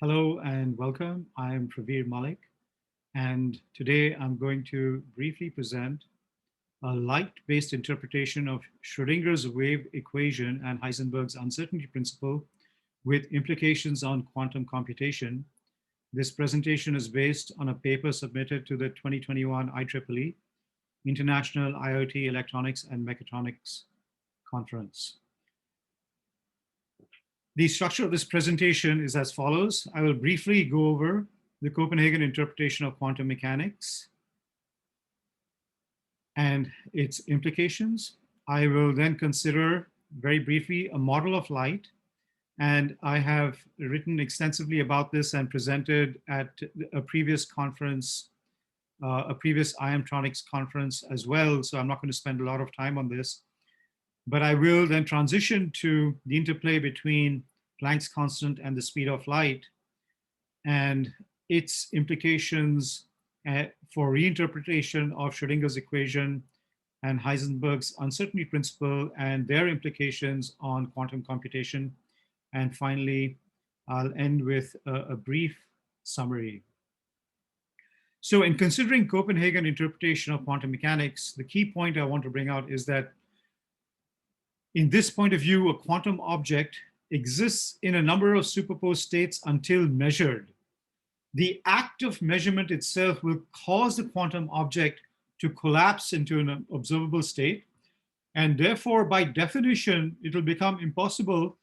Hello and welcome. I am Pravir Malik, and today I'm going to briefly present a light-based interpretation of Schrodinger's wave equation and Heisenberg's uncertainty principle with implications on quantum computation. This presentation is based on a paper submitted to the 2021 IEEE International IoT Electronics and Mechatronics Conference. The structure of this presentation is as follows. I will briefly go over the Copenhagen interpretation of quantum mechanics and its implications. I will then consider very briefly a model of light, and I have written extensively about this and presented at a previous conference, a previous IMtronics conference as well, so I'm not going to spend a lot of time on this. But I will then transition to the interplay between Planck's constant and the speed of light and its implications for reinterpretation of Schrodinger's equation and Heisenberg's uncertainty principle and their implications on quantum computation. And finally, I'll end with a brief summary. So in considering Copenhagen interpretation of quantum mechanics, the key point I want to bring out is that in this point of view, a quantum object exists in a number of superposed states until measured. The act of measurement itself will cause the quantum object to collapse into an observable state. And therefore, by definition, it will become impossible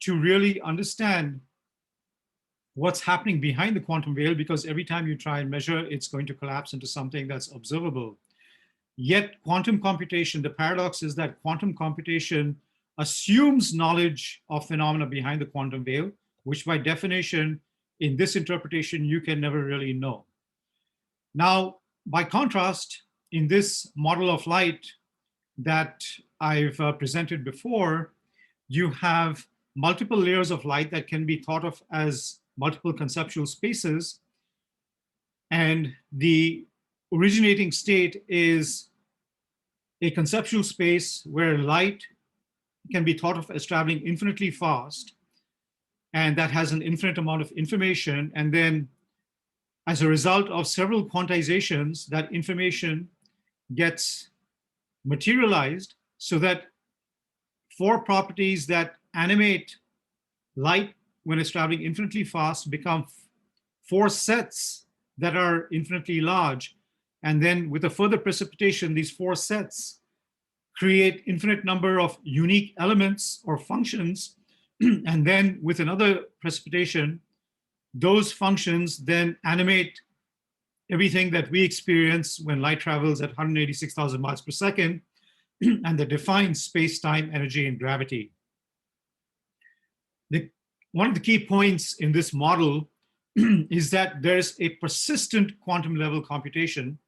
to really understand what's happening behind the quantum veil, because every time you try and measure, it's going to collapse into something that's observable. Yet quantum computation, the paradox is that quantum computation assumes knowledge of phenomena behind the quantum veil, which by definition, in this interpretation, you can never really know. Now, by contrast, in this model of light that I've presented before, you have multiple layers of light that can be thought of as multiple conceptual spaces. And the originating state is a conceptual space where light can be thought of as traveling infinitely fast, and that has an infinite amount of information. And then as a result of several quantizations, that information gets materialized so that four properties that animate light when it's traveling infinitely fast become four sets that are infinitely large. And then with a further precipitation, these four sets create infinite number of unique elements or functions. And then with another precipitation, those functions then animate everything that we experience when light travels at 186,000 miles per second, and that defines space, time, energy, and gravity. One of the key points in this model is that there's a persistent quantum level computation,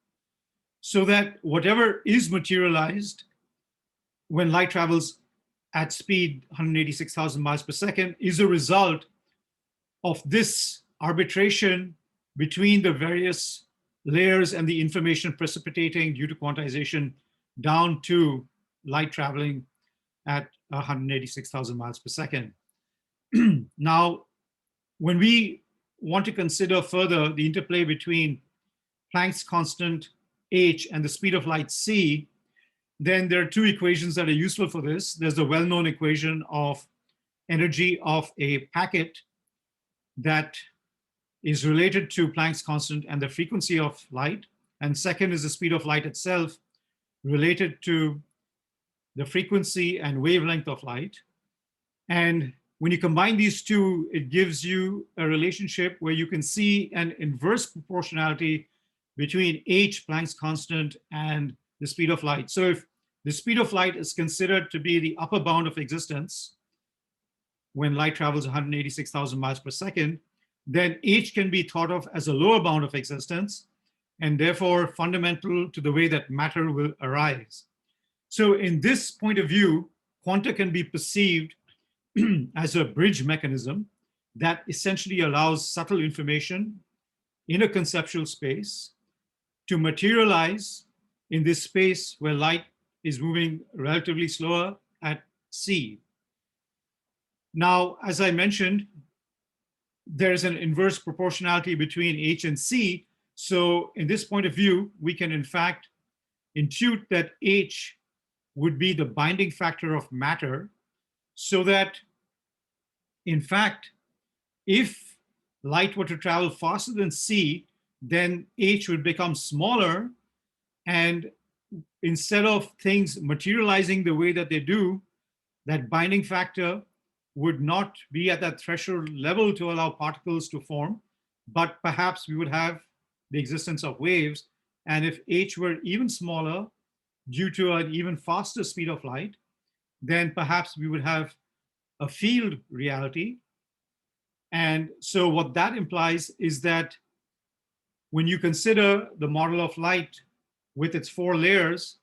so that whatever is materialized when light travels at speed 186,000 miles per second is a result of this arbitration between the various layers and the information precipitating due to quantization down to light traveling at 186,000 miles per second. Now, when we want to consider further the interplay between Planck's constant h and the speed of light c, then there are two equations that are useful for this. There's the well-known equation of energy of a packet that is related to Planck's constant and the frequency of light. And second is the speed of light itself related to the frequency and wavelength of light. And when you combine these two, it gives you a relationship where you can see an inverse proportionality between h, Planck's constant, and the speed of light. So if the speed of light is considered to be the upper bound of existence when light travels 186,000 miles per second, then h can be thought of as a lower bound of existence, and therefore fundamental to the way that matter will arise. So in this point of view, quanta can be perceived as a bridge mechanism that essentially allows subtle information in a conceptual space to materialize in this space where light is moving relatively slower at c. Now, as I mentioned, there's an inverse proportionality between H and C. So in this point of view, we can in fact intuit that H would be the binding factor of matter, so that in fact, if light were to travel faster than C, then H would become smaller, and instead of things materializing the way that they do, that binding factor would not be at that threshold level to allow particles to form, but perhaps we would have the existence of waves. And if H were even smaller due to an even faster speed of light, then perhaps we would have a field reality. And so what that implies is that when you consider the model of light with its 4 layers,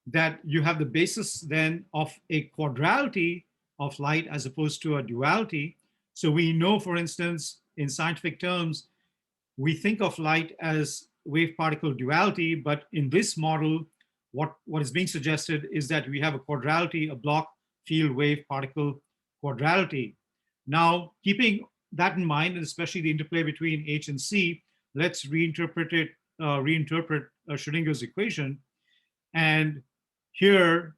that you have the basis then of a quadrality of light as opposed to a duality. So we know, for instance, in scientific terms, we think of light as wave-particle duality, but in this model, what is being suggested is that we have a quadrality, a block field wave-particle quadrality. Now, keeping that in mind, and especially the interplay between H and C, let's reinterpret Schrodinger's equation. And here,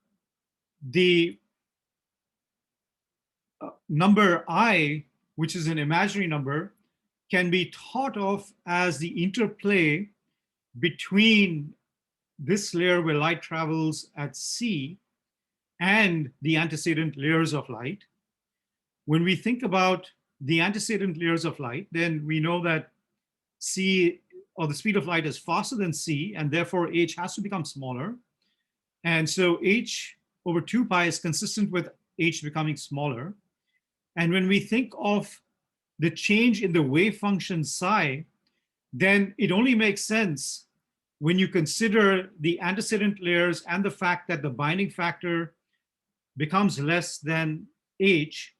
the number I, which is an imaginary number, can be thought of as the interplay between this layer where light travels at C and the antecedent layers of light. When we think about the antecedent layers of light, then we know that C, or the speed of light, is faster than C, and therefore H has to become smaller. And so H over 2 pi is consistent with H becoming smaller. And when we think of the change in the wave function psi, then it only makes sense when you consider the antecedent layers and the fact that the binding factor becomes less than H.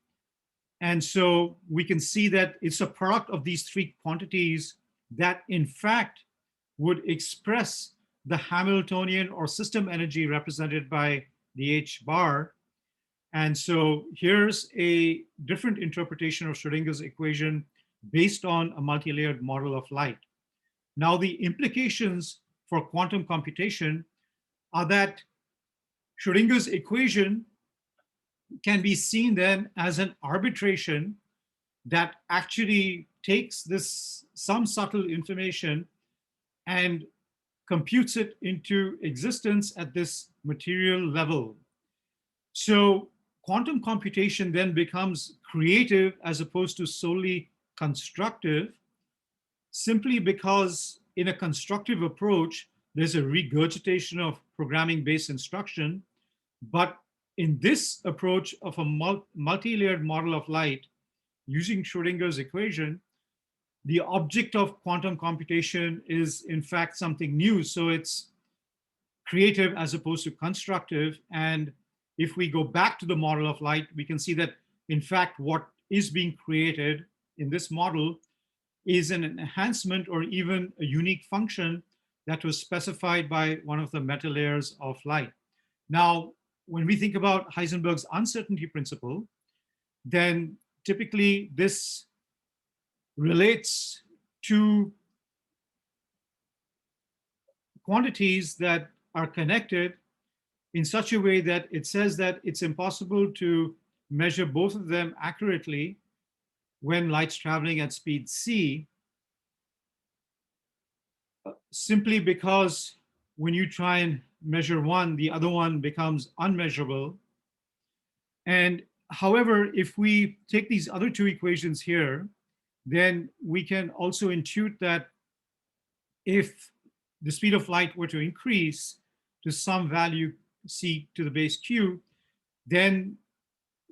And so we can see that it's a product of these 3 quantities that in fact would express the Hamiltonian or system energy represented by the H bar. And so here's a different interpretation of Schrodinger's equation based on a multi-layered model of light. Now, the implications for quantum computation are that Schrodinger's equation can be seen then as an arbitration that actually takes this some subtle information and computes it into existence at this material level. So quantum computation then becomes creative as opposed to solely constructive, simply because in a constructive approach, there's a regurgitation of programming-based instruction. But in this approach of a multi-layered model of light using Schrodinger's equation, the object of quantum computation is in fact something new. So it's creative as opposed to constructive. And if we go back to the model of light, we can see that in fact what is being created in this model is an enhancement or even a unique function that was specified by one of the meta layers of light. Now, when we think about Heisenberg's uncertainty principle, then typically this relates to quantities that are connected in such a way that it says that it's impossible to measure both of them accurately when light's traveling at speed c, simply because when you try and measure one, the other one becomes unmeasurable. And however, if we take these other two equations here, then we can also intuit that if the speed of light were to increase to some value c to the base q, then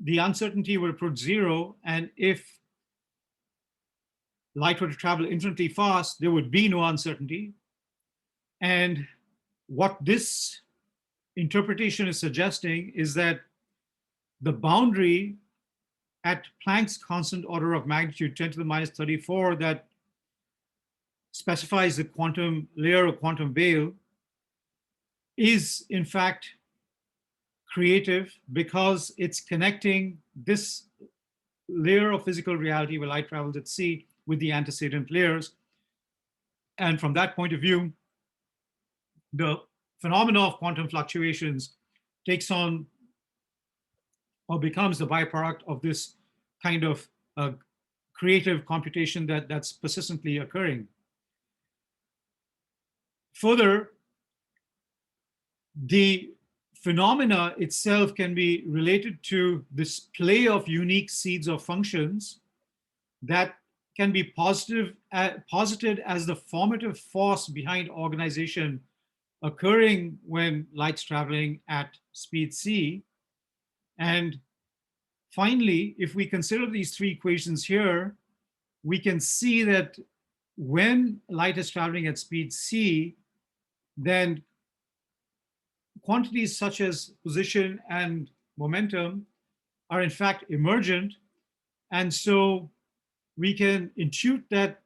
the uncertainty would approach zero. And if light were to travel infinitely fast, there would be no uncertainty. And what this interpretation is suggesting is that the boundary at Planck's constant order of magnitude 10 to the minus 34 that specifies the quantum layer or quantum veil is in fact creative because it's connecting this layer of physical reality where light travels at c with the antecedent layers. And from that point of view, the phenomena of quantum fluctuations takes on or becomes the byproduct of this kind of creative computation that's persistently occurring. Further, the phenomena itself can be related to this play of unique seeds of functions that can be posited as the formative force behind organization occurring when light's traveling at speed c. And finally, if we consider these three equations here, we can see that when light is traveling at speed c, then quantities such as position and momentum are in fact emergent. And so we can intuit that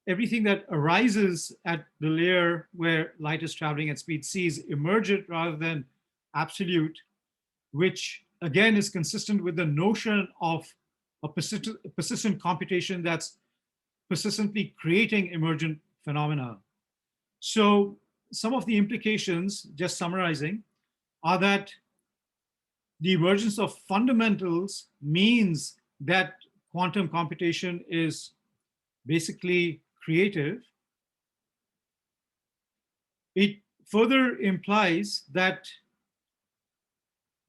everything that arises at the layer where light is traveling at speed c is emergent rather than absolute, which again is consistent with the notion of a persistent computation that's persistently creating emergent phenomena. So some of the implications, just summarizing, are that the emergence of fundamentals means that quantum computation is basically creative. It further implies that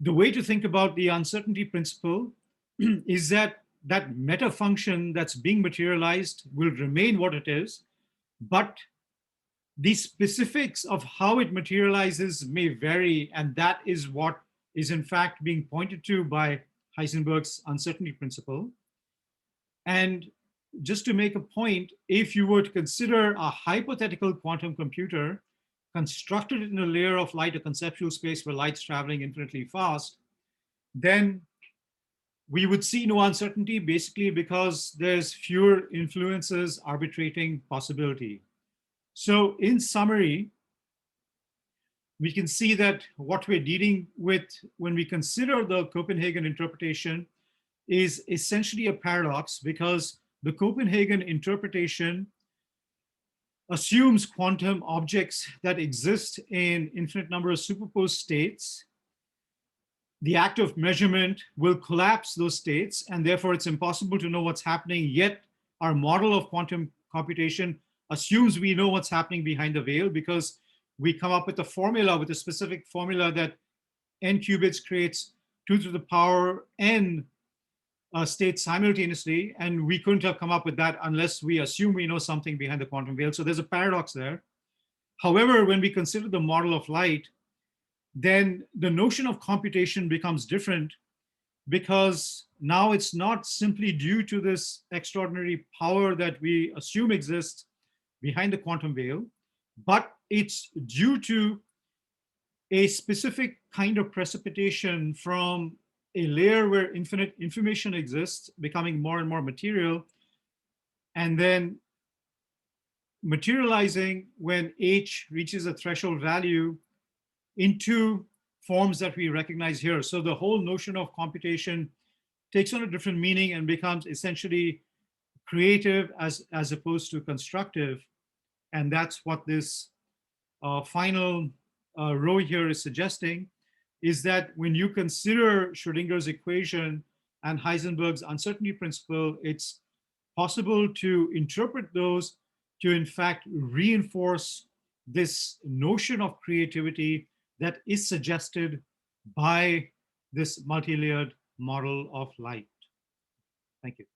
the way to think about the uncertainty principle is that that meta function that's being materialized will remain what it is, but the specifics of how it materializes may vary, and that is what is in fact being pointed to by Heisenberg's uncertainty principle. And just to make a point, if you were to consider a hypothetical quantum computer constructed in a layer of light, a conceptual space where light's traveling infinitely fast, then we would see no uncertainty, basically because there's fewer influences arbitrating possibility. So in summary, we can see that what we're dealing with when we consider the Copenhagen interpretation is essentially a paradox, because the Copenhagen interpretation assumes quantum objects that exist in infinite number of superposed states. The act of measurement will collapse those states, and therefore it's impossible to know what's happening, yet our model of quantum computation assumes we know what's happening behind the veil, because we come up with a formula, with a specific formula that n qubits creates 2 to the power n states simultaneously, and we couldn't have come up with that unless we assume we know something behind the quantum veil. So there's a paradox there. However, when we consider the model of light, then the notion of computation becomes different, because now it's not simply due to this extraordinary power that we assume exists behind the quantum veil, but it's due to a specific kind of precipitation from a layer where infinite information exists, becoming more and more material, and then materializing when h reaches a threshold value into forms that we recognize here. So the whole notion of computation takes on a different meaning and becomes essentially creative as opposed to constructive. And that's what this final row here is suggesting, is that when you consider Schrodinger's equation and Heisenberg's uncertainty principle, it's possible to interpret those to in fact reinforce this notion of creativity that is suggested by this multi-layered model of light. Thank you.